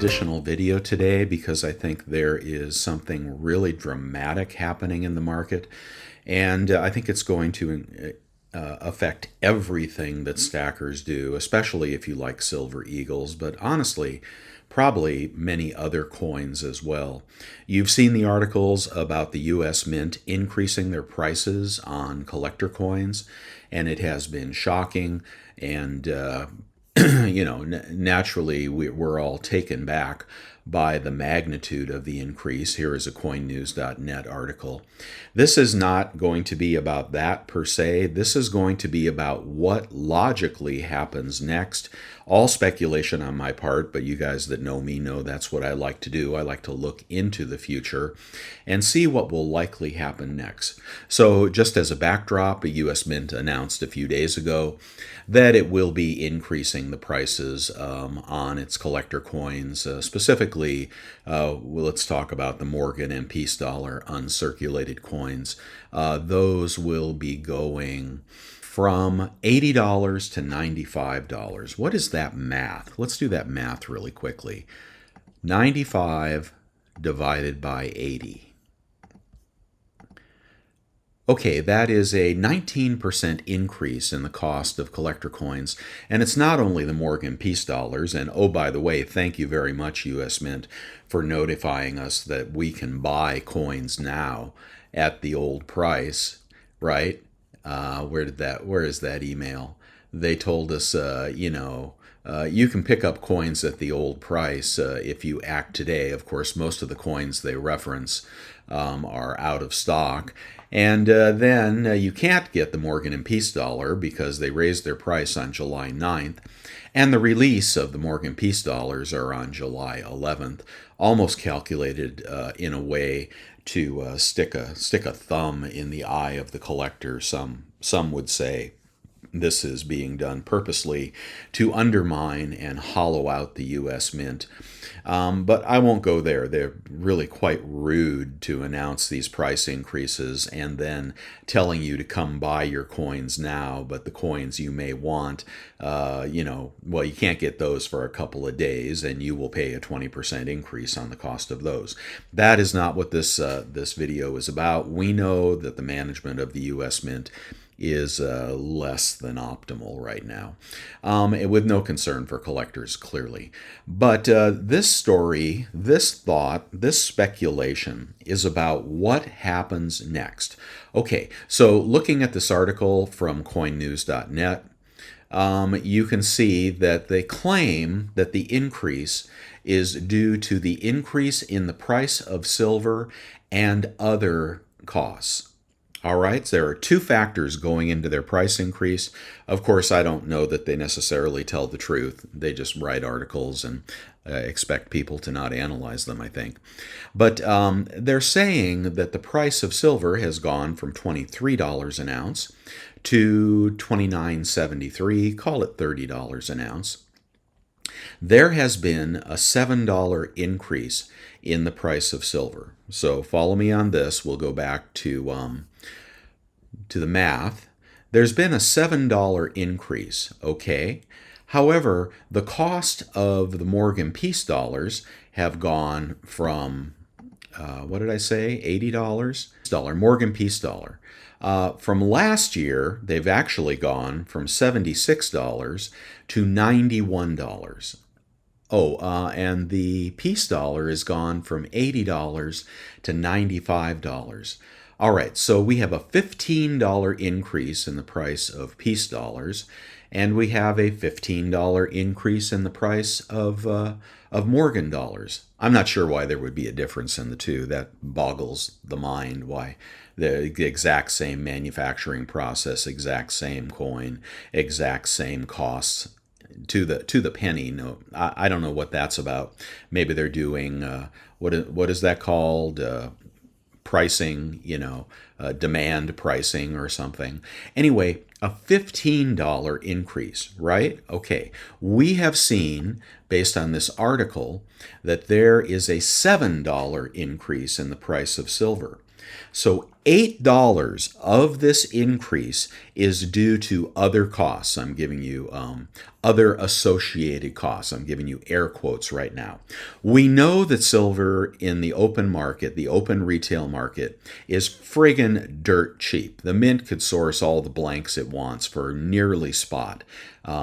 additional video today because I think there is something really dramatic happening in the market, and I think it's going to affect everything that stackers do, especially if you like Silver Eagles, but honestly, probably many other coins as well. You've seen the articles about the US Mint increasing their prices on collector coins, and it has been shocking. And naturally, we're all taken back by the magnitude of the increase. Here is a coinnews.net article. This is not going to be about that per se. This is going to be about what logically happens next. All speculation on my part, but you guys that know me know that's what I like to do. I like to look into the future and see what will likely happen next. So just as a backdrop, a US Mint announced a few days ago that it will be increasing the prices on its collector coins. Specifically, let's talk about the Morgan and Peace Dollar uncirculated coins. Those will be going from $80 to $95. What is that math? Let's do that math really quickly. 95 divided by 80. Okay, that is a 19% increase in the cost of collector coins, and it's not only the Morgan Peace Dollars, and oh, by the way, thank you very much, US Mint, for notifying us that we can buy coins now at the old price, right? Where is that email? They told us, you can pick up coins at the old price if you act today. Of course, most of the coins they reference are out of stock. And then you can't get the Morgan and Peace Dollar because they raised their price on July 9th. And the release of the Morgan Peace Dollars are on July 11th, almost calculated in a way to stick a thumb in the eye of the collector. Some would say this is being done purposely to undermine and hollow out the US Mint. But I won't go there. They're really quite rude to announce these price increases and then telling you to come buy your coins now, but the coins you may want, you can't get those for a couple of days, and you will pay a 20% increase on the cost of those. That is not what this video is about. We know that the management of the US Mint is less than optimal right now, with no concern for collectors, clearly. But this story, this thought, this speculation is about what happens next. Okay, so looking at this article from coinnews.net, you can see that they claim that the increase is due to the increase in the price of silver and other costs. All right, so there are two factors going into their price increase. Of course, I don't know that they necessarily tell the truth. They just write articles and expect people to not analyze them, I think. But they're saying that the price of silver has gone from $23 an ounce to $29.73, call it $30 an ounce. There has been a $7 increase in the price of silver. So follow me on this. We'll go back to the math. There's been a $7 increase, okay? However, the cost of the Morgan Peace Dollars have gone from, what did I say, $80? Morgan Peace Dollar. From last year, they've actually gone from $76 to $91. And the Peace Dollar has gone from $80 to $95. All right, so we have a $15 increase in the price of Peace Dollars, and we have a $15 increase in the price of Morgan Dollars. I'm not sure why there would be a difference in the two. That boggles the mind, why the exact same manufacturing process, exact same coin, exact same costs to the penny. No, I don't know what that's about. Maybe they're doing what is that called? Pricing, demand pricing or something. Anyway, a $15 increase, right? Okay, we have seen, based on this article, that there is a $7 increase in the price of silver. So $8 of this increase is due to other costs. I'm giving you other associated costs. I'm giving you air quotes right now. We know that silver in the open market, the open retail market, is friggin' dirt cheap. The mint could source all the blanks it wants for nearly spot,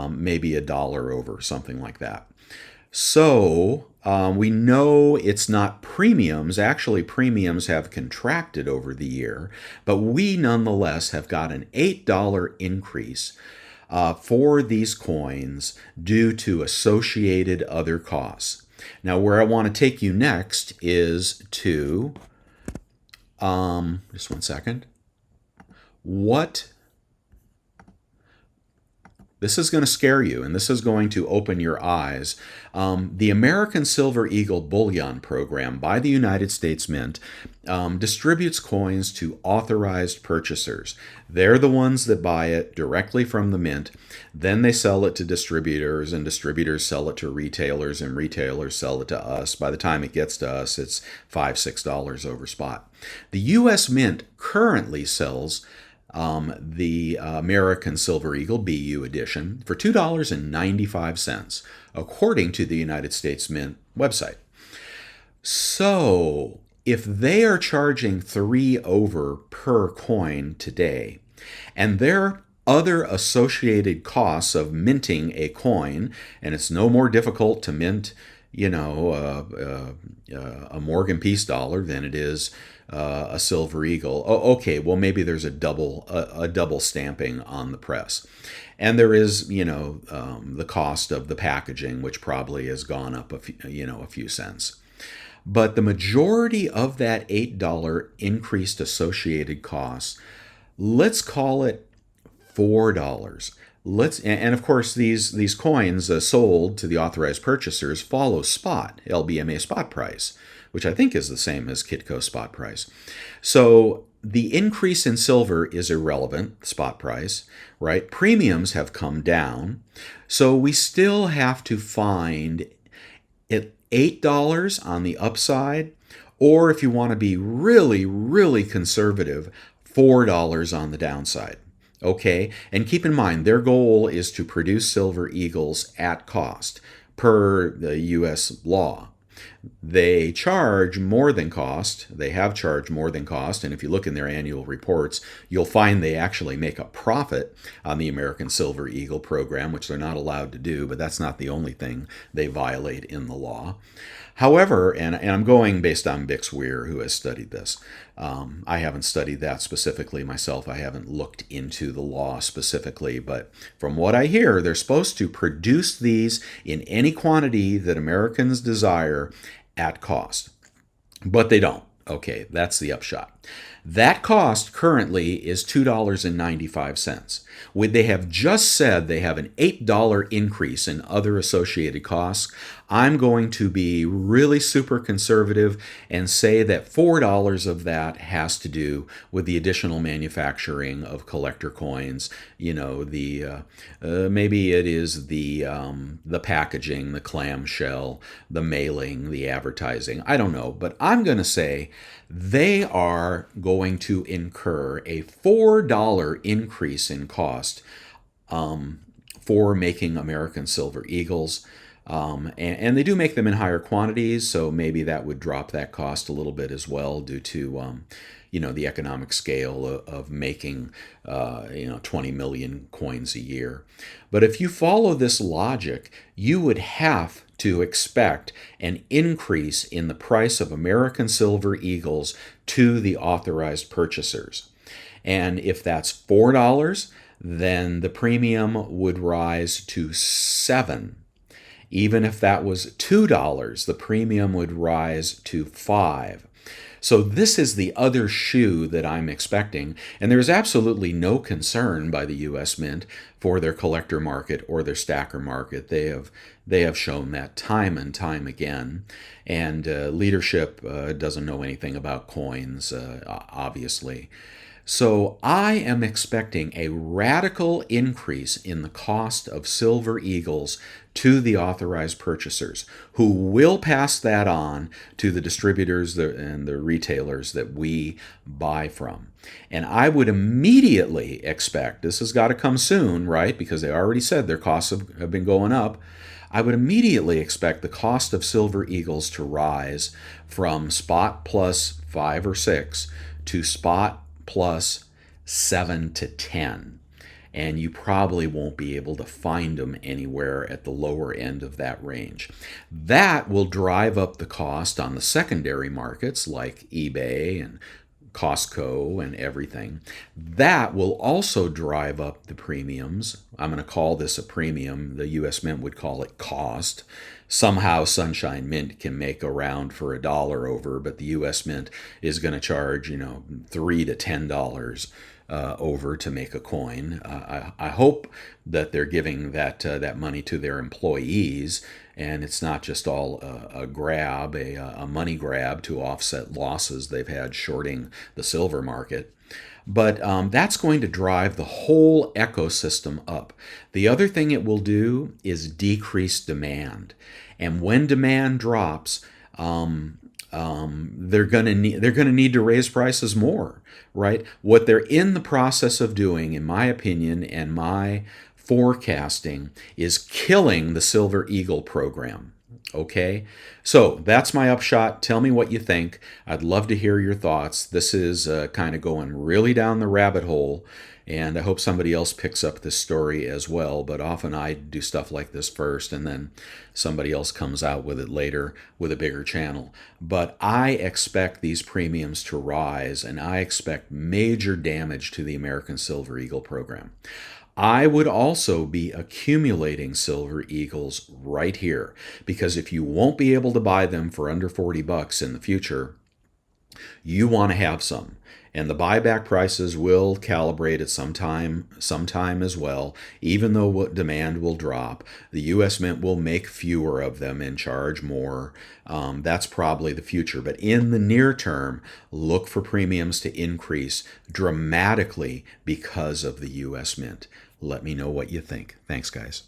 maybe $1 over, something like that. So we know it's not premiums. Actually, premiums have contracted over the year, but we nonetheless have got an $8 increase for these coins due to associated other costs. Now, where I want to take you next is to, just one second. This is going to scare you, and this is going to open your eyes. The American Silver Eagle Bullion Program by the United States Mint distributes coins to authorized purchasers. They're the ones that buy it directly from the mint. Then they sell it to distributors, and distributors sell it to retailers, and retailers sell it to us. By the time it gets to us, it's $5, $6 over spot. The U.S. Mint currently sells the American Silver Eagle BU edition for $2.95, according to the United States Mint website. So, if they are charging $3 over per coin today, and their other associated costs of minting a coin, and it's no more difficult to mint, a Morgan Peace dollar than it is a Silver Eagle. Oh, okay, well maybe there's a double stamping on the press, and there is the cost of the packaging, which probably has gone up a few cents. But the majority of that $8 increased associated costs, let's call it $4. And of course these coins sold to the authorized purchasers follow spot, LBMA spot price, which I think is the same as Kitco spot price. So the increase in silver is irrelevant, spot price, right? Premiums have come down. So we still have to find it $8 on the upside, or if you want to be really, really conservative, $4 on the downside. Okay, and keep in mind their goal is to produce Silver Eagles at cost per the U.S. law. They charge more than cost. They have charged more than cost, and if you look in their annual reports, you'll find they actually make a profit on the American Silver Eagle program, which they're not allowed to do, but that's not the only thing they violate in the law. However, and I'm going based on Bix Weir, who has studied this. I haven't studied that specifically myself. I haven't looked into the law specifically, but from what I hear, they're supposed to produce these in any quantity that Americans desire at cost. But they don't. Okay, that's the upshot. That cost currently is $2.95. They have just said they have an $8 increase in other associated costs. I'm going to be really super conservative and say that $4 of that has to do with the additional manufacturing of collector coins. Maybe it is the packaging, the clamshell, the mailing, the advertising. I don't know, but I'm going to say they are going to incur a $4 increase in cost for making American Silver Eagles. And they do make them in higher quantities, so maybe that would drop that cost a little bit as well due to the economic scale of making 20 million coins a year. But if you follow this logic, you would have to expect an increase in the price of American Silver Eagles to the authorized purchasers. And if that's $4, then the premium would rise to $7. Even if that was $2, the premium would rise to $5. So this is the other shoe that I'm expecting, and there's absolutely no concern by the U.S. Mint for their collector market or their stacker market. They have shown that time and time again, and leadership doesn't know anything about coins, obviously. So I am expecting a radical increase in the cost of Silver Eagles to the authorized purchasers, who will pass that on to the distributors and the retailers that we buy from. And I would immediately expect, this has got to come soon, right? Because they already said their costs have been going up. I would immediately expect the cost of Silver Eagles to rise from spot plus 5 or 6 to spot plus 7 to 10. And you probably won't be able to find them anywhere at the lower end of that range. That will drive up the cost on the secondary markets like eBay and Costco and everything. That will also drive up the premiums. I'm going to call this a premium. The U.S. Mint would call it cost. Somehow Sunshine Mint can make a round for $1 over, but the U.S. Mint is going to charge, $3 to $10 over to make a coin. I hope that they're giving that money to their employees, and it's not just all a grab, a money grab to offset losses they've had shorting the silver market. But that's going to drive the whole ecosystem up. The other thing it will do is decrease demand. And when demand drops, they're going to need to raise prices more, right? What they're in the process of doing, in my opinion, and my forecasting, is killing the Silver Eagle program. Okay, so that's my upshot. Tell me what you think. I'd love to hear your thoughts. This is kind of going really down the rabbit hole, and I hope somebody else picks up this story as well. But often I do stuff like this first, and then somebody else comes out with it later with a bigger channel. But I expect these premiums to rise, and I expect major damage to the American Silver Eagle program. I would also be accumulating Silver Eagles right here, because if you won't be able to buy them for under $40 in the future, you want to have some. And the buyback prices will calibrate at sometime as well. Even though demand will drop, the U.S. Mint will make fewer of them and charge more. That's probably the future. But in the near term, look for premiums to increase dramatically because of the U.S. Mint. Let me know what you think. Thanks, guys.